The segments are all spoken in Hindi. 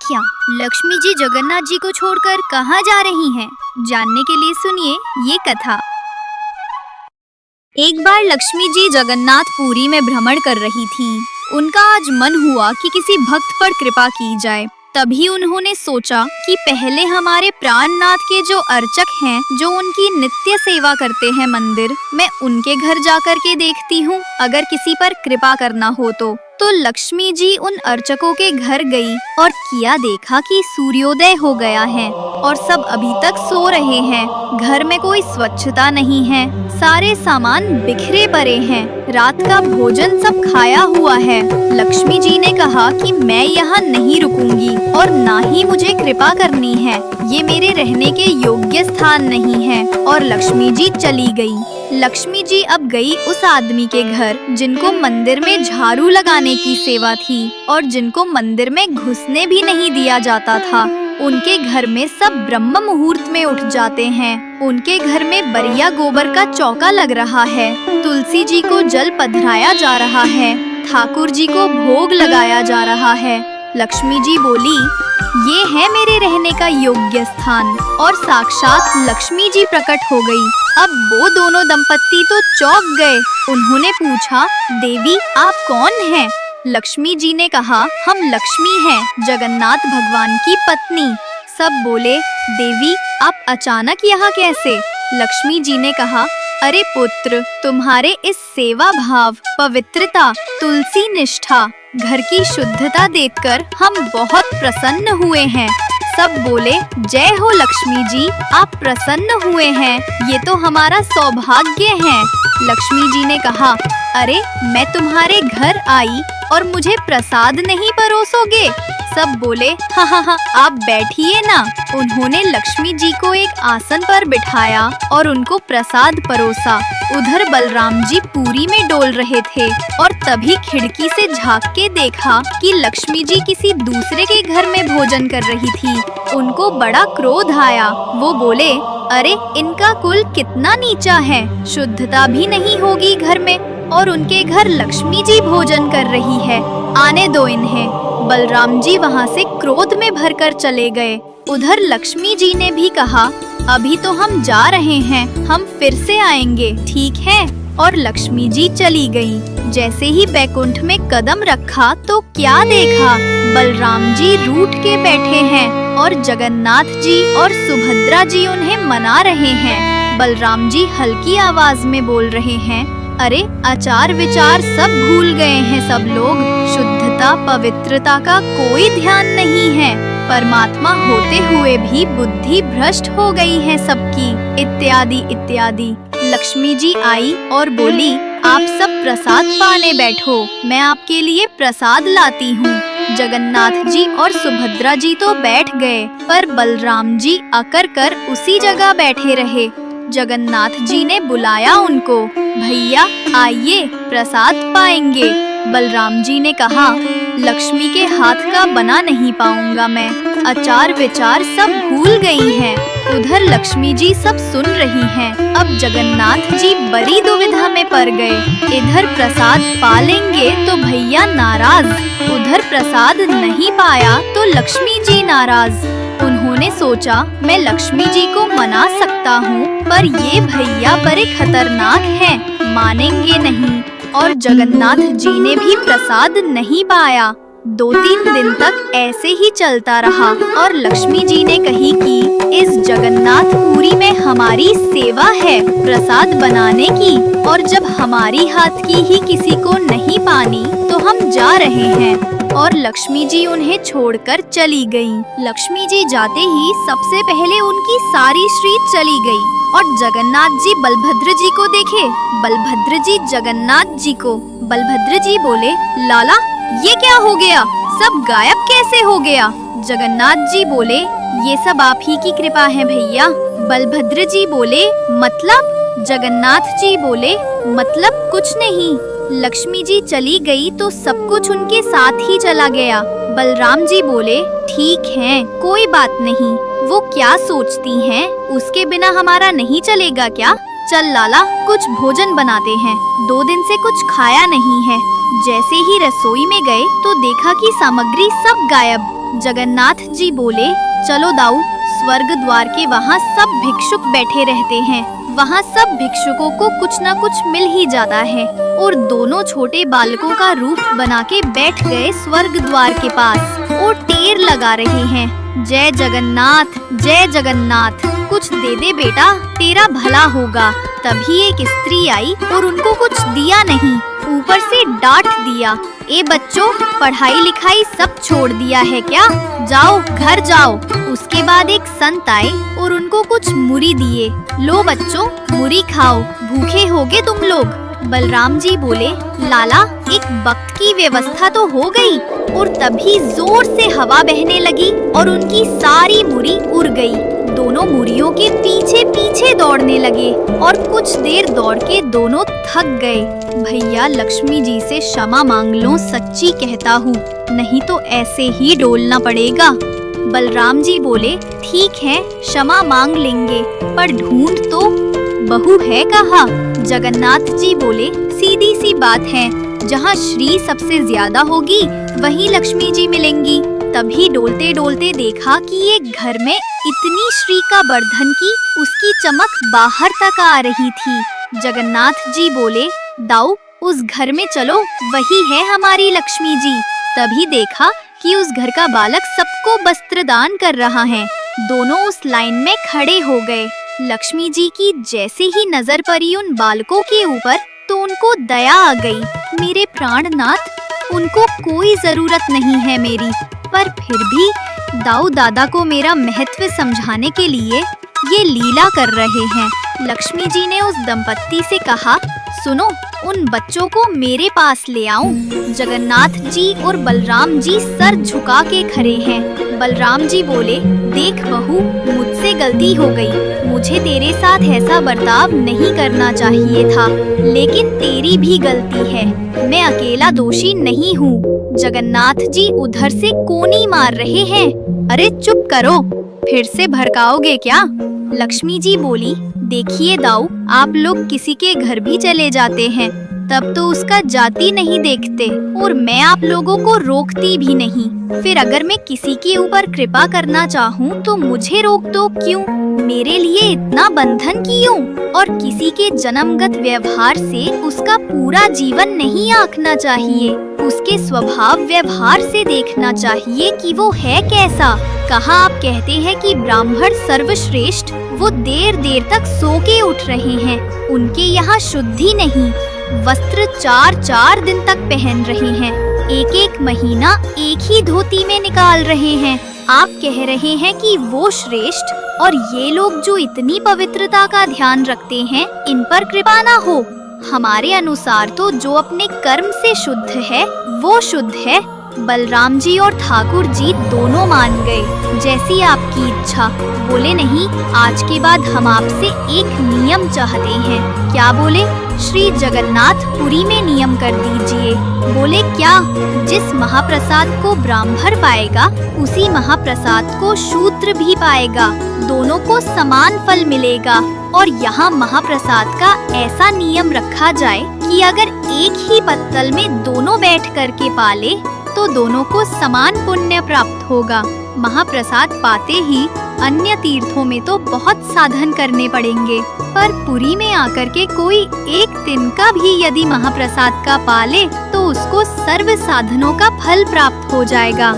सखियाँ, लक्ष्मी जी जगन्नाथ जी को छोड़कर कहाँ जा रही हैं? जानने के लिए सुनिए ये कथा। एक बार लक्ष्मी जी जगन्नाथ पुरी में भ्रमण कर रही थी। उनका आज मन हुआ कि किसी भक्त पर कृपा की जाए। तभी उन्होंने सोचा कि पहले हमारे प्राणनाथ के जो अर्चक हैं, जो उनकी नित्य सेवा करते हैं मंदिर, मैं उनके घर जाकर के देखती हूँ, अगर किसी पर कृपा करना हो तो लक्ष्मी जी उन अर्चकों के घर गई और किया देखा कि सूर्योदय हो गया है और सब अभी तक सो रहे हैं। घर में कोई स्वच्छता नहीं है, सारे सामान बिखरे पड़े हैं, रात का भोजन सब खाया हुआ है। लक्ष्मी जी ने कहा कि मैं यहाँ नहीं रुकूंगी और ना ही मुझे कृपा करनी है, ये मेरे रहने के योग्य स्थान नहीं है, और लक्ष्मी जी चली गई। लक्ष्मी जी अब गई उस आदमी के घर जिनको मंदिर में झाड़ू लगाने की सेवा थी और जिनको मंदिर में घुसने भी नहीं दिया जाता था। उनके घर में सब ब्रह्म मुहूर्त में उठ जाते हैं। उनके घर में बढ़िया गोबर का चौका लग रहा है, तुलसी जी को जल पधराया जा रहा है, ठाकुर जी को भोग लगाया जा रहा है। लक्ष्मी जी बोली, ये है मेरे रहने का योग्य स्थान, और साक्षात लक्ष्मी जी प्रकट हो गई। अब वो दोनों दंपत्ति तो चौंक गए। उन्होंने पूछा, देवी आप कौन हैं? लक्ष्मी जी ने कहा, हम लक्ष्मी हैं, जगन्नाथ भगवान की पत्नी। सब बोले, देवी आप अचानक यहाँ कैसे? लक्ष्मी जी ने कहा, अरे पुत्र, तुम्हारे इस सेवा भाव, पवित्रता, तुलसी निष्ठा, घर की शुद्धता देखकर हम बहुत प्रसन्न हुए हैं। सब बोले, जय हो लक्ष्मी जी, आप प्रसन्न हुए हैं, ये तो हमारा सौभाग्य है। लक्ष्मी जी ने कहा, अरे मैं तुम्हारे घर आई और मुझे प्रसाद नहीं परोसोगे? सब बोले, हाँ, आप बैठिए ना। उन्होंने लक्ष्मी जी को एक आसन पर बिठाया और उनको प्रसाद परोसा। उधर बलराम जी पूरी में डोल रहे थे और तभी खिड़की से झांक के देखा कि लक्ष्मी जी किसी दूसरे के घर में भोजन कर रही थी। उनको बड़ा क्रोध आया। वो बोले, अरे इनका कुल कितना नीचा है, शुद्धता भी नहीं होगी घर में, और उनके घर लक्ष्मी जी भोजन कर रही है, आने दो इन्हें। बलराम जी वहाँ से क्रोध में भरकर चले गए। उधर लक्ष्मी जी ने भी कहा, अभी तो हम जा रहे हैं, हम फिर से आएंगे, ठीक है? और लक्ष्मी जी चली गई। जैसे ही बैकुंठ में कदम रखा तो क्या देखा, बलराम जी रूठ के बैठे हैं और जगन्नाथ जी और सुभद्रा जी उन्हें मना रहे हैं। बलराम जी हल्की आवाज में बोल रहे हैं, अरे आचार विचार सब भूल गए हैं सब लोग, शुद्धता पवित्रता का कोई ध्यान नहीं है, परमात्मा होते हुए भी बुद्धि भ्रष्ट हो गई है सबकी, इत्यादि इत्यादि। लक्ष्मी जी आई और बोली, आप सब प्रसाद पाने बैठो, मैं आपके लिए प्रसाद लाती हूँ। जगन्नाथ जी और सुभद्रा जी तो बैठ गए, पर बलराम जी अकर कर उसी जगह बैठे रहे। जगन्नाथ जी ने बुलाया उनको, भैया आइए प्रसाद पाएंगे। बलराम जी ने कहा, लक्ष्मी के हाथ का बना नहीं पाऊंगा मैं, आचार विचार सब भूल गई हैं। उधर लक्ष्मी जी सब सुन रही हैं। अब जगन्नाथ जी बड़ी दुविधा में पड़ गए, इधर प्रसाद पा लेंगे तो भैया नाराज, उधर प्रसाद नहीं पाया तो लक्ष्मी जी नाराज। उन्होंने सोचा, मैं लक्ष्मी जी को मना सकता हूँ, पर ये भैया बड़े खतरनाक हैं, मानेंगे नहीं। और जगन्नाथ जी ने भी प्रसाद नहीं पाया। 2-3 दिन तक ऐसे ही चलता रहा और लक्ष्मी जी ने कही कि इस जगन्नाथ पुरी में हमारी सेवा है प्रसाद बनाने की, और जब हमारी हाथ की ही किसी को नहीं पानी तो हम जा रहे हैं। और लक्ष्मी जी उन्हें छोड़कर चली गईं। लक्ष्मी जी जाते ही सबसे पहले उनकी सारी श्री चली गई और जगन्नाथ जी बलभद्र जी को देखे, बलभद्र जी जगन्नाथ जी को। बलभद्र जी बोले, लाला ये क्या हो गया, सब गायब कैसे हो गया? जगन्नाथ जी बोले, ये सब आप ही की कृपा है भैया। बलभद्र जी बोले, मतलब? जगन्नाथ जी बोले, मतलब कुछ नहीं, लक्ष्मी जी चली गई तो सब कुछ उनके साथ ही चला गया। बलराम जी बोले, ठीक है कोई बात नहीं, वो क्या सोचती हैं, उसके बिना हमारा नहीं चलेगा क्या? चल लाला कुछ भोजन बनाते हैं, 2 दिन से कुछ खाया नहीं है। जैसे ही रसोई में गए तो देखा कि सामग्री सब गायब। जगन्नाथ जी बोले, चलो दाऊ, स्वर्ग द्वार के वहाँ सब भिक्षुक बैठे रहते हैं, वहाँ सब भिक्षुकों को कुछ न कुछ मिल ही जाता है। और दोनों छोटे बालकों का रूप बना के बैठ गए स्वर्ग द्वार के पास और टेर लगा रहे हैं, जय जगन्नाथ, जय जगन्नाथ, कुछ दे दे बेटा, तेरा भला होगा। तभी एक स्त्री आई और उनको कुछ दिया नहीं, ऊपर से डांट दिया, ए बच्चों, पढ़ाई लिखाई सब छोड़ दिया है क्या? जाओ घर जाओ। उसके बाद एक संत आए और उनको कुछ मुरी दिए, लो बच्चों मुरी खाओ, भूखे होगे तुम लोग। बलराम जी बोले, लाला एक वक्त की व्यवस्था तो हो गई। और तभी जोर से हवा बहने लगी और उनकी सारी मुरी उड़ गई। दोनों मुरियों के पीछे पीछे दौड़ने लगे और कुछ देर दौड़ के दोनों थक गए। भैया लक्ष्मी जी से क्षमा मांग लो, सच्ची कहता हूँ, नहीं तो ऐसे ही डोलना पड़ेगा। बलराम जी बोले, ठीक है क्षमा मांग लेंगे, पर ढूंढ तो बहू है कहाँ? जगन्नाथ जी बोले, सीधी सी बात है, जहाँ श्री सबसे ज्यादा होगी वहीं लक्ष्मी जी मिलेंगी। तभी डोलते डोलते देखा कि एक घर में इतनी श्री का वर्धन की उसकी चमक बाहर तक आ रही थी। जगन्नाथ जी बोले, दाऊ उस घर में चलो, वही है हमारी लक्ष्मी जी। तभी देखा कि उस घर का बालक सबको वस्त्र दान कर रहा है। दोनों उस लाइन में खड़े हो गए। लक्ष्मी जी की जैसे ही नजर पड़ी उन बालकों के ऊपर तो उनको दया आ गई। मेरे प्राणनाथ, उनको कोई जरूरत नहीं है मेरी, पर फिर भी दाऊ दादा को मेरा महत्व समझाने के लिए ये लीला कर रहे हैं। लक्ष्मी जी ने उस दंपत्ति से कहा, सुनो, उन बच्चों को मेरे पास ले आऊं। जगन्नाथ जी और बलराम जी सर झुका के खड़े हैं। बलराम जी बोले, देख बहू, मुझसे गलती हो गई, मुझे तेरे साथ ऐसा बर्ताव नहीं करना चाहिए था, लेकिन तेरी भी गलती है, मैं अकेला दोषी नहीं हूँ। जगन्नाथ जी उधर से कोनी मार रहे हैं। अरे चुप करो, फिर से भड़काओगे क्या? लक्ष्मी जी बोली, देखिए दाऊ, आप लोग किसी के घर भी चले जाते हैं तब तो उसका जाति नहीं देखते, और मैं आप लोगों को रोकती भी नहीं। फिर अगर मैं किसी के ऊपर कृपा करना चाहूँ तो मुझे रोक दो क्यों? मेरे लिए इतना बंधन क्यों? और किसी के जन्मगत व्यवहार से उसका पूरा जीवन नहीं आंकना चाहिए, उसके स्वभाव व्यवहार से देखना चाहिए कि वो है कैसा। कहा आप कहते हैं कि ब्राह्मण सर्वश्रेष्ठ, वो देर देर तक सो के उठ रहे हैं, उनके यहाँ शुद्धि नहीं, वस्त्र 4-4 दिन तक पहन रहे हैं, एक एक महीना एक ही धोती में निकाल रहे हैं। आप कह रहे हैं कि वो श्रेष्ठ, और ये लोग जो इतनी पवित्रता का ध्यान रखते हैं, इन पर कृपा ना हो। हमारे अनुसार तो जो अपने कर्म से शुद्ध है वो शुद्ध है। बलराम जी और ठाकुर जी दोनों मान गए, जैसी आपकी इच्छा। बोले, नहीं, आज के बाद हम आपसे एक नियम चाहते हैं। क्या बोले? श्री जगन्नाथ पुरी में नियम कर दीजिए। बोले, क्या? जिस महाप्रसाद को ब्राह्मण पाएगा उसी महाप्रसाद को शूद्र भी पाएगा, दोनों को समान फल मिलेगा। और यहाँ महाप्रसाद का ऐसा नियम रखा जाए कि अगर एक ही पत्तल में दोनों बैठ करके पाले तो दोनों को समान पुण्य प्राप्त होगा। महाप्रसाद पाते ही अन्य तीर्थों में तो बहुत साधन करने पड़ेंगे, पर पुरी में आकर के कोई एक दिन का भी यदि महाप्रसाद का पाले तो उसको सर्व साधनों का फल प्राप्त हो जाएगा।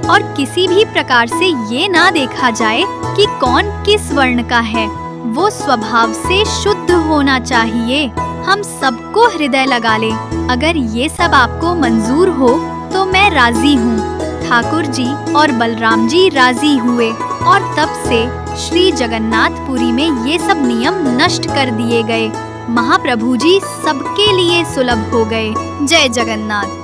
और किसी भी प्रकार से ये ना देखा जाए कि कौन किस वर्ण का है, वो स्वभाव से शुद्ध होना चाहिए। हम सबको हृदय लगा ले। अगर ये सब आपको मंजूर हो तो मैं राजी हूँ। ठाकुर जी और बलराम जी राजी हुए और तब से श्री जगन्नाथपुरी में ये सब नियम नष्ट कर दिए गए। महाप्रभु जी सबके लिए सुलभ हो गए। जय जगन्नाथ।